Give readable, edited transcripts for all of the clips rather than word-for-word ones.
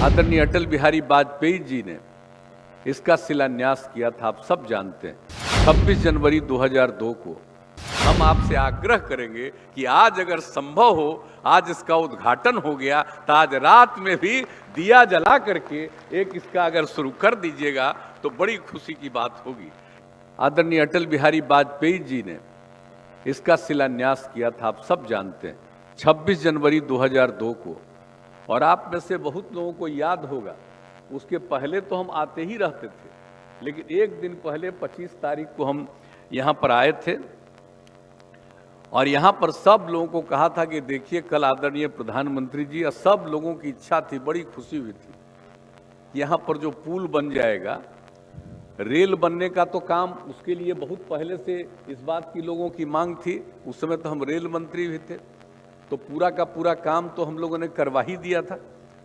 आदरणीय अटल बिहारी वाजपेयी जी ने इसका शिलान्यास किया था, आप सब जानते हैं। 26 जनवरी 2002 को हम आपसे आग्रह करेंगे कि आज अगर संभव हो, आज इसका उद्घाटन हो गया तो आज रात में भी दिया जला करके एक इसका अगर शुरू कर दीजिएगा तो बड़ी खुशी की बात होगी। आदरणीय अटल बिहारी वाजपेयी जी ने इसका शिलान्यास किया था, आप सब जानते हैं, 26 जनवरी 2002 को। और आप में से बहुत लोगों को याद होगा, उसके पहले तो हम आते ही रहते थे, लेकिन एक दिन पहले 25 तारीख को हम यहाँ पर आए थे और यहाँ पर सब लोगों को कहा था कि देखिए कल आदरणीय प्रधानमंत्री जी, और सब लोगों की इच्छा थी, बड़ी खुशी हुई थी कि यहाँ पर जो पुल बन जाएगा, रेल बनने का तो काम उसके लिए बहुत पहले से इस बात की लोगों की मांग थी। उस समय तो हम रेल मंत्री भी थे, तो पूरा का पूरा काम तो हम लोगों ने करवा ही दिया था,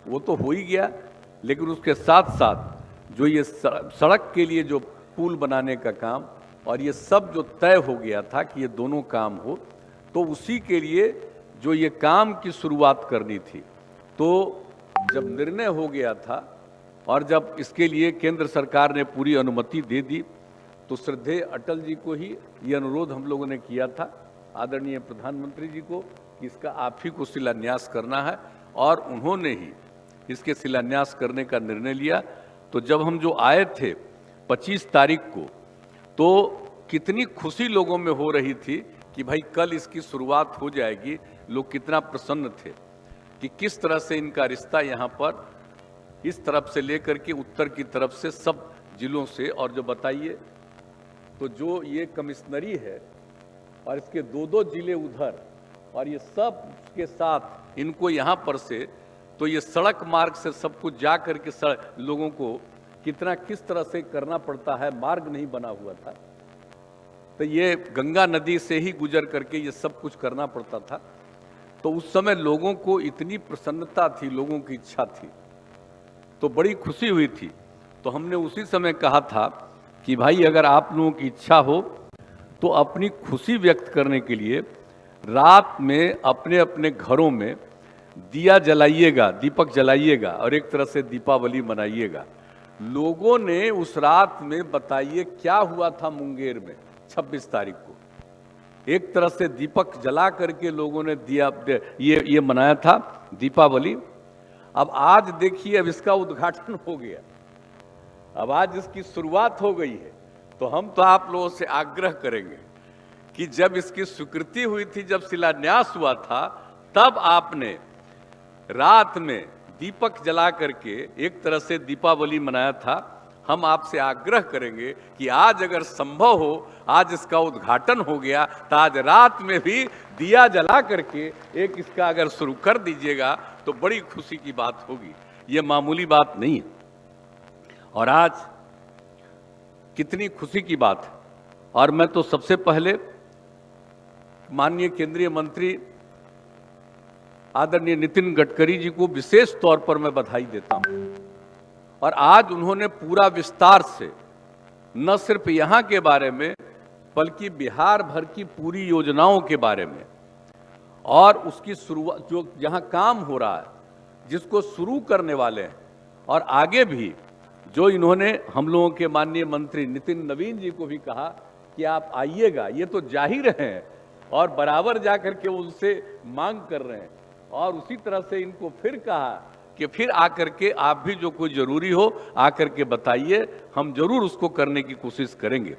वो तो हो ही गया। लेकिन उसके साथ साथ जो ये सड़क के लिए जो पुल बनाने का काम और ये सब जो तय हो गया था कि ये दोनों काम हो, तो उसी के लिए जो ये काम की शुरुआत करनी थी, तो जब निर्णय हो गया था और जब इसके लिए केंद्र सरकार ने पूरी अनुमति दे दी, तो श्रद्धेय अटल जी को ही ये अनुरोध हम लोगों ने किया था, आदरणीय प्रधानमंत्री जी को, कि इसका आप ही को शिलान्यास करना है, और उन्होंने ही इसके शिलान्यास करने का निर्णय लिया। तो जब हम जो आए थे 25 तारीख को, तो कितनी खुशी लोगों में हो रही थी कि भाई कल इसकी शुरुआत हो जाएगी। लोग कितना प्रसन्न थे कि किस तरह से इनका रिश्ता यहाँ पर इस तरफ से लेकर के उत्तर की तरफ से सब जिलों से, और जो बताइए तो जो ये कमिश्नरी है और इसके दो जिले उधर, और ये सब के साथ इनको यहाँ पर से, तो ये सड़क मार्ग से सब कुछ जा करके लोगों को कितना किस तरह से करना पड़ता है, मार्ग नहीं बना हुआ था, तो ये गंगा नदी से ही गुजर करके ये सब कुछ करना पड़ता था। तो उस समय लोगों को इतनी प्रसन्नता थी, लोगों की इच्छा थी, तो बड़ी खुशी हुई थी। तो हमने उसी समय कहा था कि भाई अगर आप लोगों की इच्छा हो तो अपनी खुशी व्यक्त करने के लिए रात में अपने अपने घरों में दिया जलाइएगा, दीपक जलाइएगा और एक तरह से दीपावली मनाइएगा। लोगों ने उस रात में, बताइए क्या हुआ था मुंगेर में 26 तारीख को, एक तरह से दीपक जला करके लोगों ने दिया ये मनाया था दीपावली। अब आज देखिए, अब इसका उद्घाटन हो गया, अब आज इसकी शुरुआत हो गई है, तो हम तो आप लोगों से आग्रह करेंगे कि जब इसकी स्वीकृति हुई थी, जब शिलान्यास हुआ था, तब आपने रात में दीपक जला करके एक तरह से दीपावली मनाया था। हम आपसे आग्रह करेंगे कि आज अगर संभव हो, आज इसका उद्घाटन हो गया तो आज रात में भी दिया जला करके एक इसका अगर शुरू कर दीजिएगा तो बड़ी खुशी की बात होगी। ये मामूली बात नहीं है, और आज कितनी खुशी की बात है। और मैं तो सबसे पहले माननीय केंद्रीय मंत्री आदरणीय नितिन गडकरी जी को विशेष तौर पर मैं बधाई देता हूं। और आज उन्होंने पूरा विस्तार से न सिर्फ यहाँ के बारे में, बल्कि बिहार भर की पूरी योजनाओं के बारे में, और उसकी शुरुआत जो जहाँ काम हो रहा है, जिसको शुरू करने वाले हैं, और आगे भी जो इन्होंने हम लोगों के माननीय मंत्री नितिन नवीन जी को भी कहा कि आप आइएगा, ये तो जाहिर हैं और बराबर जा करके उनसे मांग कर रहे हैं, और उसी तरह से इनको फिर कहा कि फिर आकर के आप भी जो कोई जरूरी हो आकर के बताइए, हम जरूर उसको करने की कोशिश करेंगे।